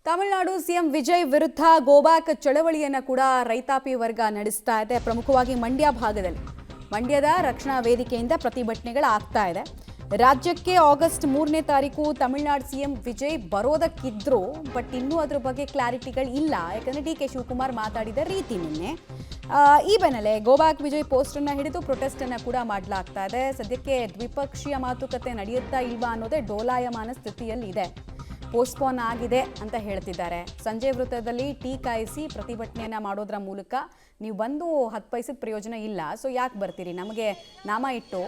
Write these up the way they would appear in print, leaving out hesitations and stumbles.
Tamil Nadu CM Vijay ವಿರುದ್ಧ go back ಚಳವಳಿಯನ್ನು ಕೂಡ ರೈತಾಪಿ ವರ್ಗ ನಡೆಸ್ತಾ ಇದೆ. ಪ್ರಮುಖವಾಗಿ ಮಂಡ್ಯ ಭಾಗದಲ್ಲಿ ಮಂಡ್ಯದ ರಕ್ಷಣಾ ವೇದಿಕೆಯಿಂದ ಪ್ರತಿಭಟನೆಗಳಾಗ್ತಾ ಇದೆ. ರಾಜ್ಯಕ್ಕೆ ಆಗಸ್ಟ್ 3ನೇ ತಾರೀಕು ತಮಿಳುನಾಡು ಸಿಎಂ ವಿಜಯ್ ಬರೋದಕ್ಕಿದ್ರು, ಬಟ್ ಇನ್ನೂ ಅದ್ರ ಬಗ್ಗೆ ಕ್ಲಾರಿಟಿಗಳು ಇಲ್ಲ. ಯಾಕಂದರೆ ಡಿ ಕೆ ಶಿವಕುಮಾರ್ ಮಾತಾಡಿದ ರೀತಿ ನಿನ್ನೆ ಈ ಬೆನ್ನಲ್ಲೇ ಗೋಬ್ಯಾಕ್ ವಿಜಯ್ ಪೋಸ್ಟನ್ನು ಹಿಡಿದು ಪ್ರೊಟೆಸ್ಟನ್ನು ಕೂಡ ಮಾಡಲಾಗ್ತಾ ಇದೆ. ಸದ್ಯಕ್ಕೆ ದ್ವಿಪಕ್ಷೀಯ ಮಾತುಕತೆ ನಡೆಯುತ್ತಾ ಇಲ್ವಾ ಅನ್ನೋದೇ ಡೋಲಾಯಮಾನ ಸ್ಥಿತಿಯಲ್ಲಿದೆ. ಪೋಸ್ಟ್ಪೋನ್ ಆಗಿದೆ ಅಂತ ಹೇಳ್ತಿದ್ದಾರೆ. ಸಂಜೆ ವೃತ್ತದಲ್ಲಿ ಟೀ ಕಾಯಿಸಿ ಪ್ರತಿಭಟನೆಯನ್ನು ಮಾಡೋದ್ರ ಮೂಲಕ ನೀವು ಬಂದು 10 ಪೈಸದ ಪ್ರಯೋಜನ ಇಲ್ಲ, ಸೊ ಯಾಕೆ ಬರ್ತೀರಿ, ನಮಗೆ ನಾಮ ಇಟ್ಟು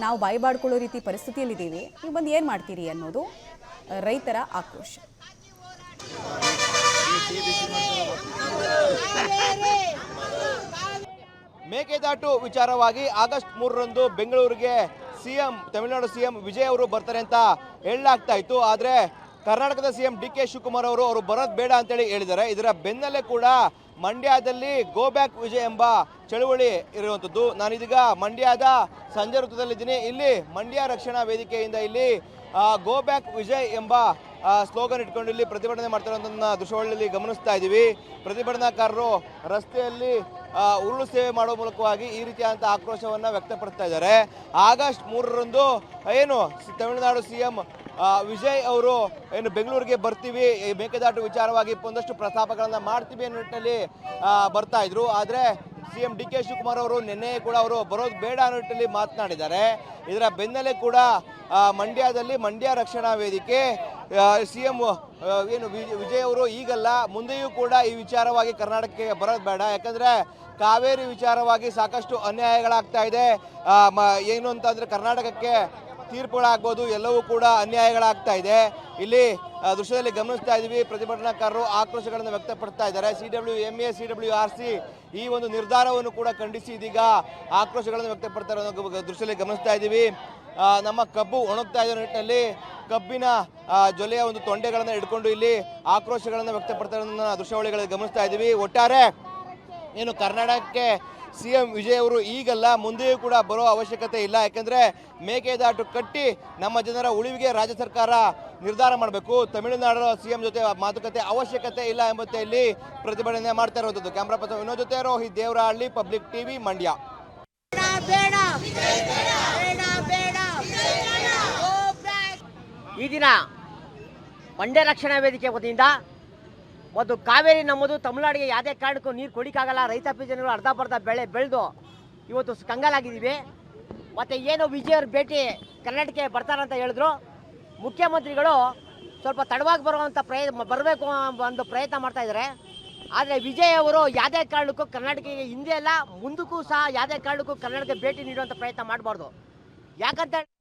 ನಾವು ಬಾಯ್ಬಾಡ್ಕೊಳ್ಳೋ ರೀತಿ ಪರಿಸ್ಥಿತಿಯಲ್ಲಿದ್ದೀವಿ, ನೀವು ಬಂದು ಏನು ಮಾಡ್ತೀರಿ ಅನ್ನೋದು ರೈತರ ಆಕ್ರೋಶ. ಮೇಕೆದಾಟು ವಿಚಾರವಾಗಿ ಆಗಸ್ಟ್ 3ರಂದು ಬೆಂಗಳೂರಿಗೆ ತಮಿಳುನಾಡು ಸಿಎಂ ವಿಜಯ್ ಅವರು ಬರ್ತಾರೆ ಅಂತ ಹೇಳಲಾಗ್ತಾ ಇತ್ತು. ಆದರೆ ಕರ್ನಾಟಕದ ಸಿಎಂ ಡಿ ಕೆ ಶಿವಕುಮಾರ್ ಅವರು ಬರೋದು ಬೇಡ ಅಂತೇಳಿ ಹೇಳಿದ್ದಾರೆ. ಇದರ ಬೆನ್ನಲ್ಲೇ ಕೂಡ ಮಂಡ್ಯದಲ್ಲಿ ಗೋಬ್ಯಾಕ್ ವಿಜಯ್ ಎಂಬ ಚಳುವಳಿ ಇರುವಂಥದ್ದು. ನಾನಿದೀಗ ಮಂಡ್ಯದ ಸಂಜೆ ವೃತ್ತದಲ್ಲಿದ್ದೀನಿ. ಇಲ್ಲಿ ಮಂಡ್ಯ ರಕ್ಷಣಾ ವೇದಿಕೆಯಿಂದ ಇಲ್ಲಿ ಗೋಬ್ಯಾಕ್ ವಿಜಯ್ ಎಂಬ ಸ್ಲೋಗನ್ ಇಟ್ಕೊಂಡು ಇಲ್ಲಿ ಪ್ರತಿಭಟನೆ ಮಾಡ್ತಿರೋದನ್ನ ದೃಶ್ಯಾವಳಿಯಲ್ಲಿ ಗಮನಿಸ್ತಾ ಇದ್ದೀವಿ. ಪ್ರತಿಭಟನಾಕಾರರು ರಸ್ತೆಯಲ್ಲಿ ಉರುಳು ಸೇವೆ ಮಾಡುವ ಮೂಲಕವಾಗಿ ಈ ರೀತಿಯಾದಂಥ ಆಕ್ರೋಶವನ್ನು ವ್ಯಕ್ತಪಡಿಸ್ತಾ ಇದ್ದಾರೆ. ಆಗಸ್ಟ್ 3ರಂದು ಏನು ತಮಿಳುನಾಡು ಸಿಎಂ ವಿಜಯ್ ಅವರು ಏನು ಬೆಂಗಳೂರಿಗೆ ಬರ್ತೀವಿ, ಮೇಕೆದಾಟು ವಿಚಾರವಾಗಿ ಒಂದಷ್ಟು ಪ್ರಸ್ತಾಪಗಳನ್ನು ಮಾಡ್ತೀವಿ ಅನ್ನೋ ನಿಟ್ಟಿನಲ್ಲಿ ಬರ್ತಾ ಇದ್ರು. ಆದರೆ ಸಿಎಂ ಡಿ ಕೆ ಶಿವಕುಮಾರ್ ಅವರು ನಿನ್ನೆ ಕೂಡ ಅವರು ಬರೋದು ಬೇಡ ಅನ್ನೋ ನಿಟ್ಟಿನಲ್ಲಿ ಮಾತನಾಡಿದ್ದಾರೆ. ಇದರ ಬೆನ್ನಲ್ಲೇ ಕೂಡ ಮಂಡ್ಯದಲ್ಲಿ ಮಂಡ್ಯ ರಕ್ಷಣಾ ವೇದಿಕೆ ಸಿಎಂ ಏನು ವಿಜಯ್ ಅವರು ಈಗಲ್ಲ ಮುಂದೆಯೂ ಕೂಡ ಈ ವಿಚಾರವಾಗಿ ಕರ್ನಾಟಕಕ್ಕೆ ಬರೋದು ಬೇಡ, ಯಾಕಂದರೆ ಕಾವೇರಿ ವಿಚಾರವಾಗಿ ಸಾಕಷ್ಟು ಅನ್ಯಾಯಗಳಾಗ್ತಾ ಇದೆ. ಏನು ಅಂತಂದರೆ ಕರ್ನಾಟಕಕ್ಕೆ ತೀರ್ಪುಗಳಾಗ್ಬೋದು, ಎಲ್ಲವೂ ಕೂಡ ಅನ್ಯಾಯಗಳಾಗ್ತಾ ಇದೆ. ಇಲ್ಲಿ ದೃಶ್ಯದಲ್ಲಿ ಗಮನಿಸ್ತಾ ಇದ್ದೀವಿ, ಪ್ರತಿಭಟನಾಕಾರರು ಆಕ್ರೋಶಗಳನ್ನು ವ್ಯಕ್ತಪಡ್ತಾ ಇದ್ದಾರೆ. CWMA CWRC ಈ ಒಂದು ನಿರ್ಧಾರವನ್ನು ಕೂಡ ಖಂಡಿಸಿ ಇದೀಗ ಆಕ್ರೋಶಗಳನ್ನು ವ್ಯಕ್ತಪಡ್ತಾ ಇರೋ ದೃಶ್ಯದಲ್ಲಿ ಗಮನಿಸ್ತಾ ಇದ್ದೀವಿ. ನಮ್ಮ ಕಬ್ಬು ಒಣಗ್ತಾ ಇರೋ ನಿಟ್ಟಿನಲ್ಲಿ ಕಬ್ಬಿನ ಜೊಲೆಯ ಒಂದು ತೊಂಡೆಗಳನ್ನು ಹಿಡ್ಕೊಂಡು ಇಲ್ಲಿ ಆಕ್ರೋಶಗಳನ್ನು ವ್ಯಕ್ತಪಡ್ತಾ ಇರೋದನ್ನ ದೃಶ್ಯಾವಳಿಗಳಲ್ಲಿ ಗಮನಿಸ್ತಾ ಇದ್ದೀವಿ. ಒಟ್ಟಾರೆ ಏನು ಕರ್ನಾಟಕಕ್ಕೆ ಸಿಎಂ ವಿಜಯ್ ಅವರು ಈಗಲ್ಲ ಮುಂದೆಯೂ ಕೂಡ ಬರೋ ಅವಶ್ಯಕತೆ ಇಲ್ಲ, ಯಾಕೆಂದರೆ ಮೇಕೆದಾಟು ಕಟ್ಟಿ ನಮ್ಮ ಜನರ ಉಳಿವಿಗೆ ರಾಜ್ಯ ಸರ್ಕಾರ ನಿರ್ಧಾರ ಮಾಡಬೇಕು. ತಮಿಳುನಾಡು ಸಿಎಂ ಜೊತೆ ಮಾತುಕತೆ ಅವಶ್ಯಕತೆ ಇಲ್ಲ ಎಂಬತ್ತೆ ಇಲ್ಲಿ ಪ್ರತಿಭಟನೆ ಮಾಡ್ತಾ ಇರುವಂಥದ್ದು. ಕ್ಯಾಮ್ರಾ ಪರ್ಸನ್ ವಿನೋದ್ ಜೊತೆ ರೋಹಿತ್ ದೇವರಹಳ್ಳಿ, ಪಬ್ಲಿಕ್ ಟಿವಿ, ಮಂಡ್ಯ. ಈ ದಿನ ಮಂಡ್ಯ ರಕ್ಷಣಾ ವೇದಿಕೆ ವತಿಯಿಂದ ಮತ್ತು ಕಾವೇರಿ ನಮ್ಮದು, ತಮಿಳುನಾಡಿಗೆ ಯಾವುದೇ ಕಾರಣಕ್ಕೂ ನೀರು ಕೊಡಿಕಾಗಲ್ಲ, ರೈತಾಪಿ ಜನರು ಅರ್ಧಬರ್ಧ ಬೆಳೆ ಬೆಳೆದು ಇವತ್ತು ಕಂಗಾಲಾಗಿದ್ದೀವಿ. ಮತ್ತು ಏನು ವಿಜಯವ್ರ ಭೇಟಿ ಕರ್ನಾಟಕಕ್ಕೆ ಬರ್ತಾರಂತ ಹೇಳಿದ್ರು. ಮುಖ್ಯಮಂತ್ರಿಗಳು ಸ್ವಲ್ಪ ತಡವಾಗಿ ಬರಬೇಕು ಒಂದು ಪ್ರಯತ್ನ ಮಾಡ್ತಾ ಇದ್ದಾರೆ. ಆದರೆ ವಿಜಯ್ ಅವರು ಯಾವುದೇ ಕಾರಣಕ್ಕೂ ಕರ್ನಾಟಕಕ್ಕೆ ಹಿಂದೆ ಅಲ್ಲ ಮುಂದಕ್ಕೂ ಸಹ ಯಾವುದೇ ಕಾರಣಕ್ಕೂ ಕರ್ನಾಟಕ ಭೇಟಿ ನೀಡುವಂಥ ಪ್ರಯತ್ನ ಮಾಡಬಾರ್ದು. ಯಾಕಂತ